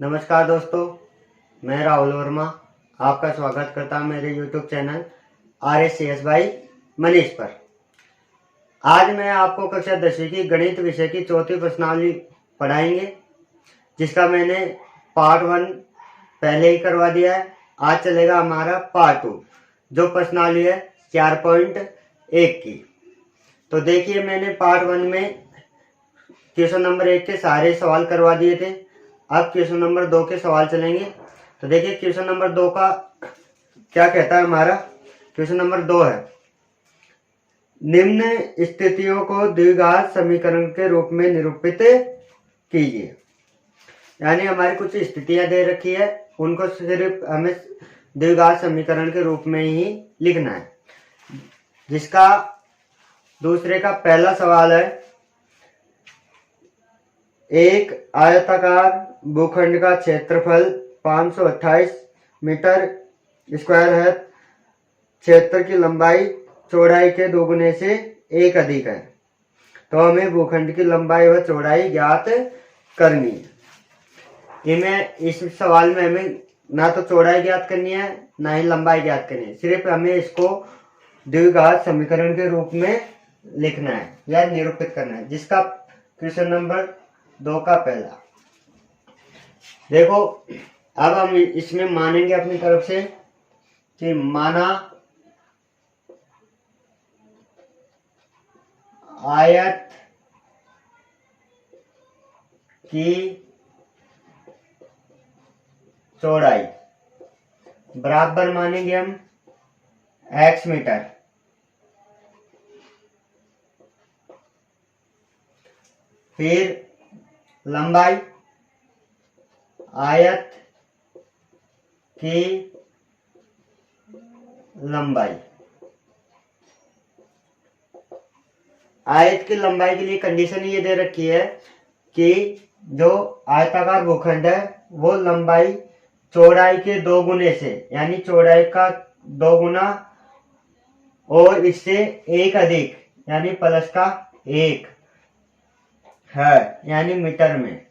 नमस्कार दोस्तों, मैं राहुल वर्मा आपका स्वागत करता हूं मेरे YouTube channel RSCS by Manish पर। आज मैं आपको कक्षा 10वीं की गणित विषय की चौथी प्रश्नावली पढ़ाएंगे, जिसका मैंने पार्ट 1 पहले ही करवा दिया है। आज चलेगा हमारा पार्ट 2, जो प्रश्नावली है 4.1 की। तो देखिए, मैंने पार्ट 1 में क्वेश्चन नंबर 1 के सारे सवाल करवा दिए थे। अब क्वेश्चन नंबर 2 के सवाल चलेंगे। तो देखिए, क्वेश्चन नंबर 2 का क्या कहता है हमारा। क्वेश्चन नंबर 2 है, निम्न स्थितियों को द्विघात समीकरण के रूप में निरूपित कीजिए। यानी हमारी कुछ स्थितियां दे रखी है, उनको सिर्फ हमें द्विघात समीकरण के रूप में ही लिखना है। जिसका दूसरे का पहला सवाल है, एक आयताकार भूखंड का क्षेत्रफल 528 मीटर स्क्वायर है। क्षेत्र की लंबाई चौड़ाई के दोगुने से एक अधिक है। तो हमें भूखंड की लंबाई व चौड़ाई ज्ञात करनी है। इस सवाल में हमें ना तो चौड़ाई ज्ञात करनी है, ना ही लंबाई ज्ञात करनी है। सिर्फ हमें इसको द्विघात समीकरण के रूप में लिखना है या निरूपित करना है। जिसका क्वेश्चन नंबर 2 का पहला देखो। अब हम इसमें मानेंगे अपनी तरफ से कि माना आयत की चौड़ाई बराबर मानेंगे हम x मीटर। फिर लंबाई आयत की लंबाई। आयत की लंबाई के लिए कंडीशन ये दे रखी है कि जो आयताकार भूखंड है वो लंबाई चौड़ाई के 2 गुने से, यानी चौड़ाई का 2 गुना और इससे एक अधिक, यानी प्लस का 1 है, यानी मीटर में।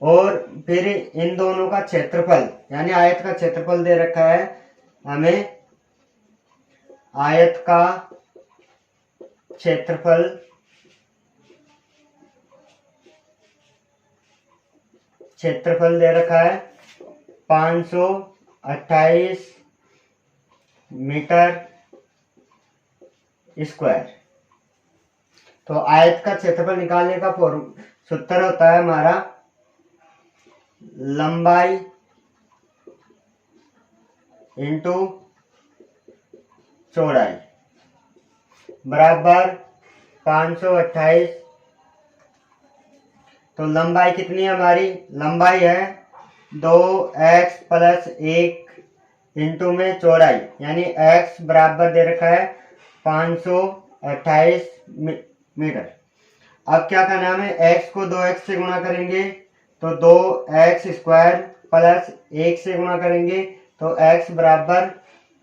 और फिर इन दोनों का क्षेत्रफल, यानी आयत का क्षेत्रफल दे रखा है हमें। आयत का क्षेत्रफल दे रखा है 528 मीटर स्क्वायर। तो आयत का क्षेत्रफल निकालने का सूत्र होता है हमारा लंबाई इंटू चौड़ाई बराबर 528। तो लंबाई कितनी है हमारी? लंबाई है 2x प्लस 1 इंटू में चौड़ाई, यानी x बराबर दे रखा है 528 मीटर। अब क्या करना है हमें? x को 2x से गुणा करेंगे तो 2x स्क्वायर प्लस 1 से गुणा करेंगे तो x बराबर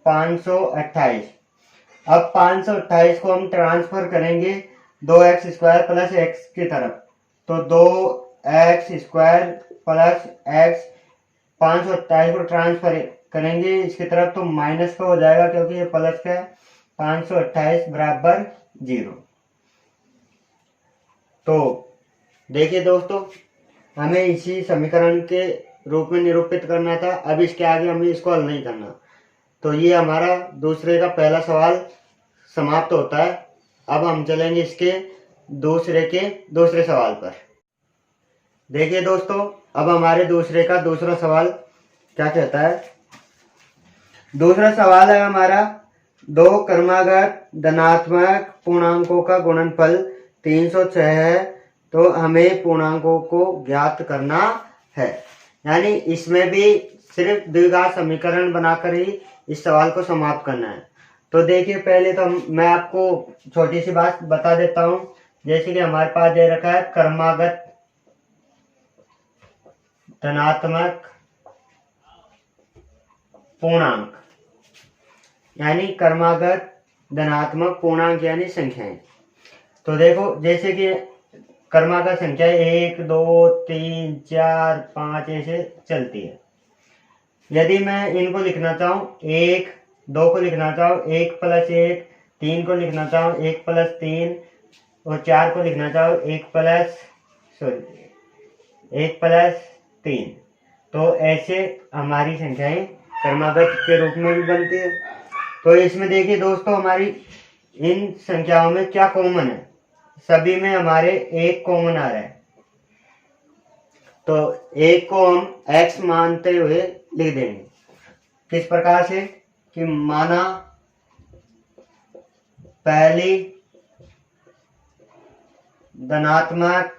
528। अब 528 को हम ट्रांसफर करेंगे 2x स्क्वायर प्लस x की तरफ, तो 2x स्क्वायर प्लस x 528 को ट्रांसफर करेंगे इसकी तरफ तो माइनस का हो जाएगा, क्योंकि ये प्लस का है। 528 बराबर 0। तो देखिए दोस्तों, हमें इसी समीकरण के रूप में निरूपित करना था। अब इसके आगे हमें इसको हल नहीं करना। तो ये हमारा दूसरे का पहला सवाल समाप्त होता है। अब हम चलेंगे इसके दूसरे सवाल पर। देखिए दोस्तों, अब हमारे दूसरे का दूसरा सवाल क्या कहता है। दूसरा सवाल है हमारा, 2 क्रमागत धनात्मक पूर्णांकों का गुणनफल 306 है, तो हमें पूर्णांकों को ज्ञात करना है। यानी इसमें भी सिर्फ द्विघात समीकरण बनाकर ही इस सवाल को समाप्त करना है। तो देखिए, पहले तो मैं आपको छोटी सी बात बता देता हूं। जैसे कि हमारे पास दे रखा है क्रमागत धनात्मक पूर्णांक, यानी क्रमागत धनात्मक पूर्णांक यानी संख्याएं। तो देखो, जैसे कि क्रमागत संख्या 1 2 3 4 5 ऐसे चलती है। यदि मैं इनको लिखना चाहूँ, 1 2 को लिखना चाहूँ 1 + 1, 3 को लिखना चाहूँ 1 + 3 और 4 को लिखना चाहूँ 1 + 3, तो ऐसे हमारी संख्याएं क्रमागत के रूप में भी बनती है। तो इसमें देखिए दोस्तों, हमारी इन संख्याओं में क्या कॉमन है, सभी में हमारे एक कॉमन आ रहा है। तो एक को हम x मानते हुए लिख देंगे। किस प्रकार से कि माना पहली धनात्मक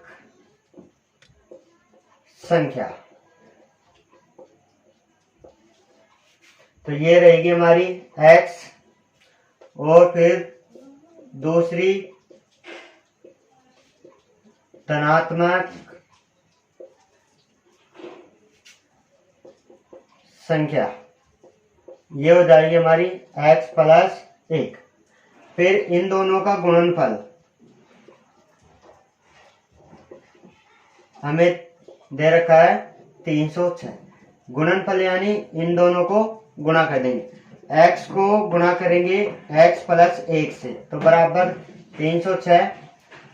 संख्या, तो ये रहेगी हमारी x, और फिर दूसरी धनात्मक संख्या, ये हो जाएगी हमारी x + 1। फिर इन दोनों का गुणनफल हमें दे रखा है 306। गुणनफल यानी इन दोनों को गुणा कर देंगे, x को गुणा करेंगे x + 1 से, तो बराबर 306।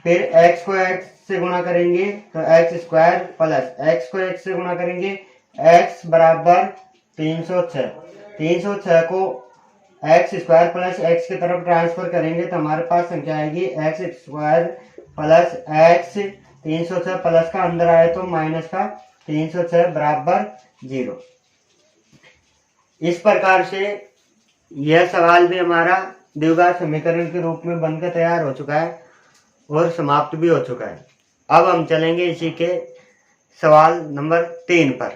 फिर x को x से गुणा करेंगे तो x² प्लस x को x से गुणा करेंगे x बराबर 306। 306 को x² प्लस x की तरफ ट्रांसफर करेंगे तो हमारे पास संख्या आएगी x² प्लस x। 306 प्लस का अंदर आए तो माइनस का, 306 बराबर 0। इस प्रकार से यह सवाल भी हमारा द्विघात समीकरण के रूप में बनकर तैयार हो चुका है और समाप्त भी हो चुका है। अब हम चलेंगे इसी के सवाल नंबर 3 पर।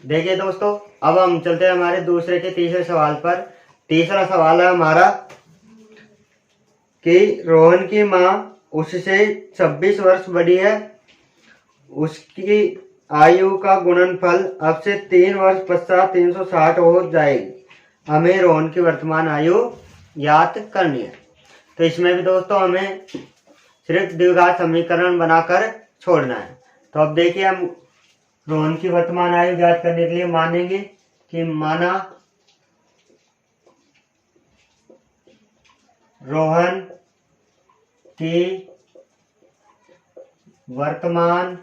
देखिए दोस्तों, अब हम चलते हैं हमारे दूसरे के तीसरे सवाल पर। तीसरा सवाल है हमारा कि रोहन की माँ उससे 26 वर्ष बड़ी है, उसकी आयु का गुणनफल अब से 3 वर्ष पश्चात 360 हो जाएगी। हमें रोहन की वर्तमान आयु ज्ञात करनी है। तो इसमें भी दोस्तों हमें सिर्फ द्विघात समीकरण बनाकर छोड़ना है। तो अब देखिए, हम रोहन की वर्तमान आयु ज्ञात करने के लिए मानेंगे कि माना रोहन की वर्तमान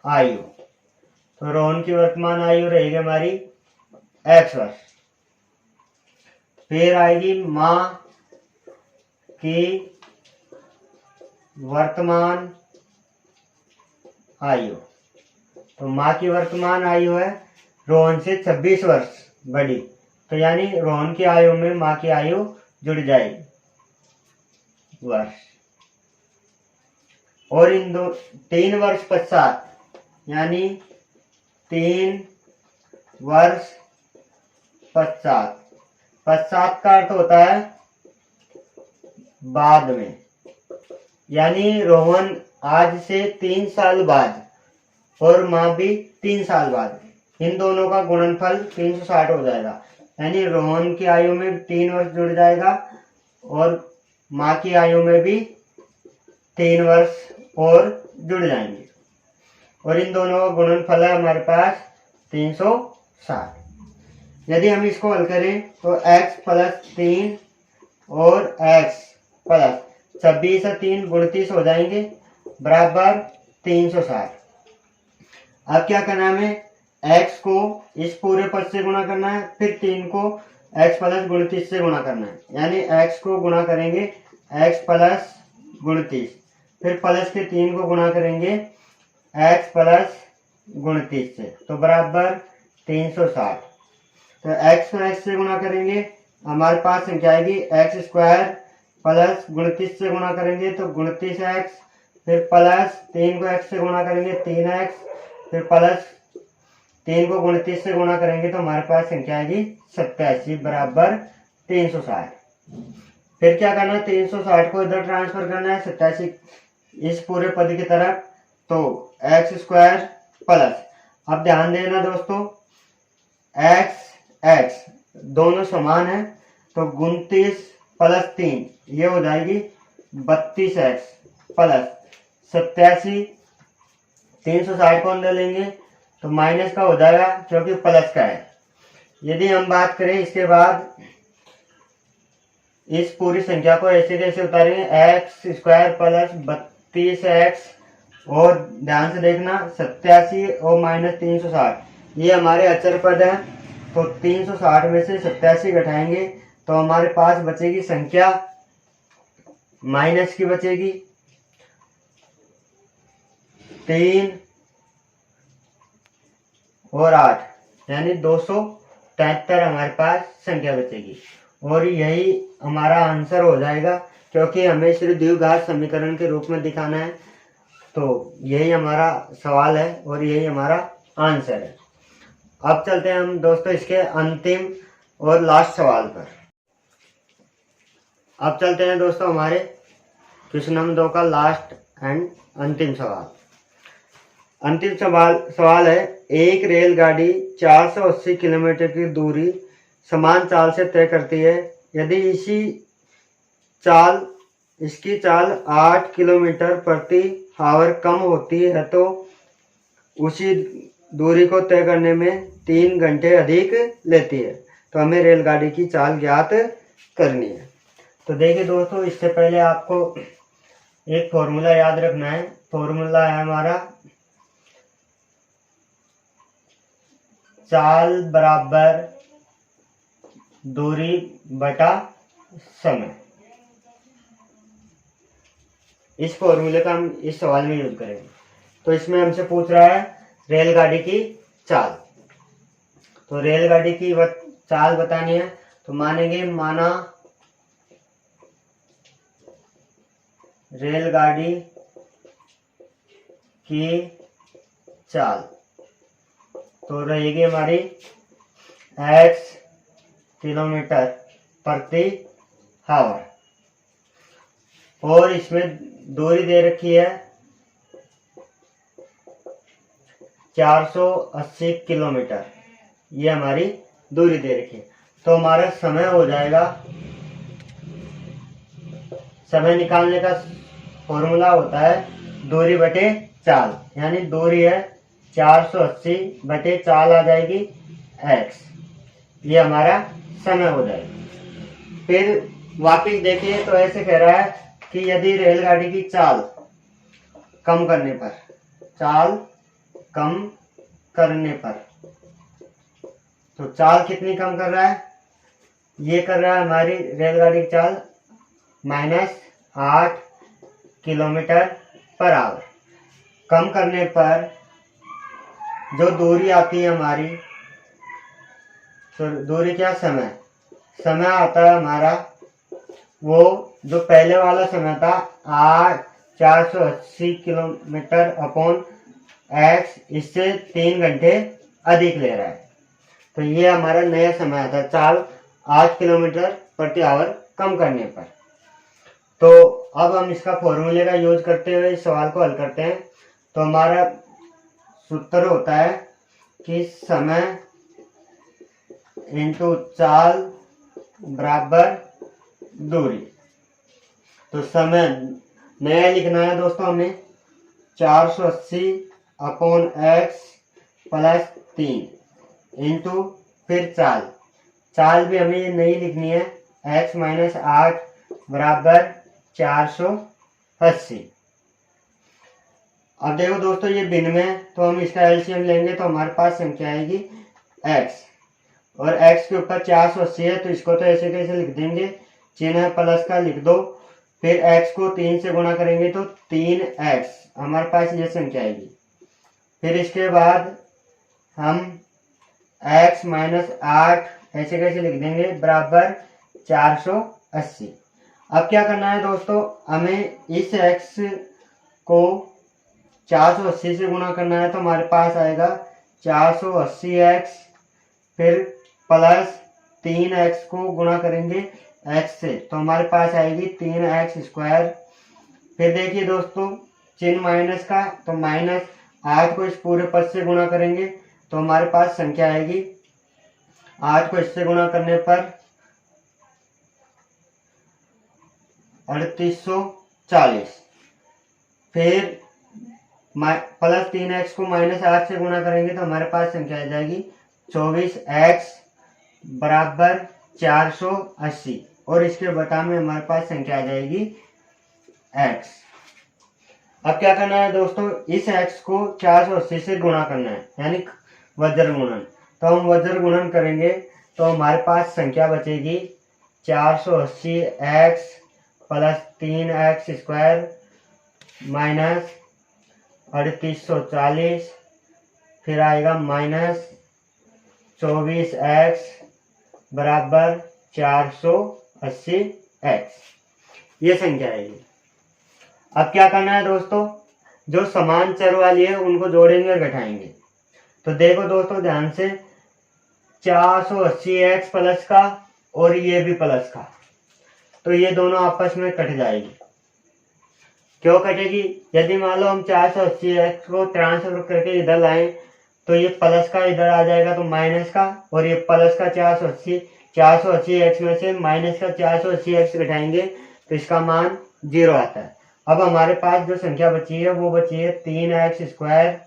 आयु, तो रोहन की वर्तमान आयु रहेगी हमारी x वर्ष। फिर आएगी माँ की वर्तमान आयु, तो माँ की वर्तमान आयु है रोहन से 26 वर्ष बड़ी, तो यानी रोहन की आयु में माँ की आयु जुड़ जाएगी वर्ष। और इन 3 वर्ष पश्चात, यानी 3 वर्ष पश्चात, पश्चात का अर्थ होता है बाद में, यानी रोहन आज से 3 साल बाद और माँ भी 3 साल बाद, इन दोनों का गुणनफल 360 हो जाएगा। यानी रोहन की आयु में 3 वर्ष जुड़ जाएगा और माँ की आयु में भी 3 वर्ष और जुड़ जाएंगे, और इन दोनों का गुणनफल है हमारे पास 360। यदि हम इसको हल करें तो x + 3 और x + 26 से 3 29 हो जाएंगे, बराबर 360। अब क्या करना है, हमें x को इस पूरे पद से गुणा करना है, फिर 3 को x + 29 से गुणा करना है। यानी x को गुणा करेंगे x + 29, फिर प्लस के 3 को गुणा करेंगे x + 29 से, तो बराबर 360। तो x को x से गुणा करेंगे, हमारे पास संख्या आएगी x² प्लस 29 से गुणा करेंगे तो 29x, फिर प्लस 3 को x से गुणा करेंगे 3x, फिर प्लस 3 को 29 से गुणा करेंगे तो हमारे पास संख्या आएगी 87 बराबर 360। फिर क्या करना है, 360 को इधर ट्रांसफर करना है 87 इस पूरे पद की तरफ, तो x² प्लस, अब ध्यान देना दोस्तों, x दोनों समान है, तो 29 + 3 ये हो जाएगी 32x प्लस 87, 360 को अंदर लेंगे तो माइनस का हो जाएगा क्योंकि प्लस का है। यदि हम बात करें इसके बाद इस पूरी संख्या को ऐसे कैसे उतारेंगे, एक्स स्क्वायर प्लस 32x और ध्यान से देखना 87 और माइनस 360 ये हमारे अचर पद है। तो 360 में से 87 घटाएंगे तो हमारे पास बचेगी संख्या माइनस की बचेगी 3 और 8 यानी 273 हमारे पास संख्या बचेगी और यही हमारा आंसर हो जाएगा क्योंकि हमें सिर्फ द्विघात समीकरण के रूप में दिखाना है। तो यही हमारा सवाल है और यही हमारा आंसर है। अब चलते हैं हम दोस्तों इसके अंतिम और लास्ट सवाल पर। अब चलते हैं दोस्तों हमारे क्वेश्चन नंबर 2 का लास्ट एंड अंतिम सवाल। अंतिम सवाल है, एक रेलगाड़ी 480 किलोमीटर की दूरी समान चाल से तय करती है। यदि इसकी चाल 8 किलोमीटर प्रति आवर कम होती है तो उसी दूरी को तय करने में 3 घंटे अधिक लेती है। तो हमें रेलगाड़ी की चाल ज्ञात करनी है। तो देखिए दोस्तों, इससे पहले आपको एक फॉर्मूला याद रखना है। फॉर्मूला है हमारा चाल बराबर दूरी बटा समय। इस फॉर्मूले का हम इस सवाल में यूज करेंगे। तो इसमें हमसे पूछ रहा है रेलगाड़ी की चाल। तो रेलगाड़ी की चाल बतानी है तो मानेंगे, माना रेलगाड़ी की चाल तो रहेगी हमारी x किलोमीटर प्रति आवर और इसमें दूरी दे रखी है 480 किलोमीटर। ये हमारी दूरी दे रखी है। तो हमारा समय हो जाएगा, समय निकालने का फॉर्मूला होता है दूरी बटे चाल, यानी दूरी है 480 बटे चाल आ जाएगी x। ये हमारा समय हो जाएगा। फिर वापिस देखिए तो ऐसे कह रहा है कि यदि रेलगाड़ी की चाल कम करने पर, तो चाल कितनी कम कर रहा है, ये कर रहा है हमारी रेलगाड़ी की चाल -8 किलोमीटर पर आवर। कम करने पर जो दूरी आती है हमारी, तो दूरी क्या, समय आता है हमारा, वो जो पहले वाला समय था 480 किलोमीटर अपॉन x, इससे 3 घंटे अधिक ले रहा है। तो ये हमारा नया समय आता है चाल 8 किलोमीटर प्रति आवर कम करने पर। तो अब हम इसका फॉर्मूले का यूज करते हुए इस सवाल को हल करते हैं। तो हमारा सूत्र होता है कि समय इंटू चाल बराबर दूरी। तो समय नया लिखना है दोस्तों हमें 480 अपॉन x प्लस 3 इंटू फिर चाल भी हमें ये नहीं लिखनी है, x माइनस 8 बराबर 480। अब देखो दोस्तों ये भिन्न में, तो हम इसका एलसीएम लेंगे तो हमारे पास संख्या आएगी x और x के ऊपर 480 है तो इसको तो ऐसे कैसे लिख देंगे, चिन्ह प्लस का लिख दो। फिर x को 3 से गुणा करेंगे तो 3x, हमारे पास ये संख्या आएगी। फिर इसके बाद हम x माइनस 8 ऐसे कैसे लिख देंगे बराबर 480। अब क्या करना है दोस्तों, हमें इस x को 480 से गुणा करना है। तो हमारे पास आएगा 480x फिर प्लस 3x को गुणा करेंगे x से तो हमारे पास आएगी 3x स्क्वायर। फिर देखिए दोस्तों चिन्ह माइनस का, तो -8 को इस पूरे पद से गुणा करेंगे तो हमारे पास संख्या आएगी 8 को इससे गुणा करने पर 40। फिर प्लस 3x को -8 से गुणा करेंगे तो हमारे पास संख्या आ जाएगी 24x बराबर 480 और इसके बटा में हमारे पास संख्या आ जाएगी x। अब क्या करना है दोस्तों, इस x को 480 से गुणा करना है, यानी वज्र गुणन। तो हम वज्र गुणन करेंगे तो हमारे पास संख्या बचेगी 480x plus 3x square minus 3840, फिर आएगा माइनस 24x बराबर 480x, ये संख्या आएगी। अब क्या करना है दोस्तों, जो समान चर वाली है उनको जोड़ेंगे और घटाएंगे। तो देखो दोस्तों ध्यान से, 480x प्लस का और ये भी प्लस का, तो ये दोनों आपस में कट जाएगी। क्यों कटेगी, यदि मान लो हम 480x को ट्रांसफर करके इधर लाएं तो ये प्लस का इधर आ जाएगा तो माइनस का, और ये प्लस का 480x में से माइनस का 480x घटाएंगे तो इसका मान 0 आता है। अब हमारे पास जो संख्या बची है वो बची है 3x स्क्वायर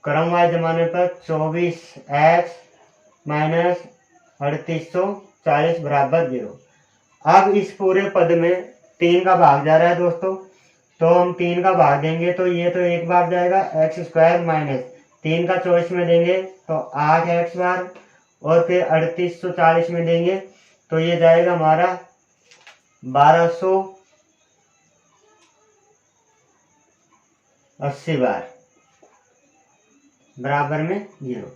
क्रमवार जमाने पर 24x माइनस 3840 बराबर 0। अब इस पूरे पद में 3 का भाग जा रहा है दोस्तों, तो हम 3 का भाग देंगे तो ये तो एक बार जाएगा, x स्क्वायर माइनस 3 का 24 में देंगे तो 8x बार, और फिर 3840 में देंगे तो ये जाएगा हमारा 1280 बार बराबर में 0।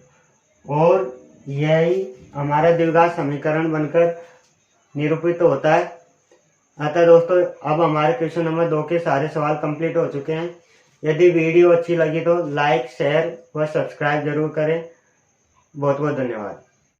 और यही हमारा द्विघात समीकरण बनकर निरूपित होता है। अतः दोस्तों अब हमारे क्वेश्चन नंबर 2 के सारे सवाल कंप्लीट हो चुके हैं। यदि वीडियो अच्छी लगी तो लाइक, शेयर व सब्सक्राइब जरूर करें। बहुत बहुत धन्यवाद।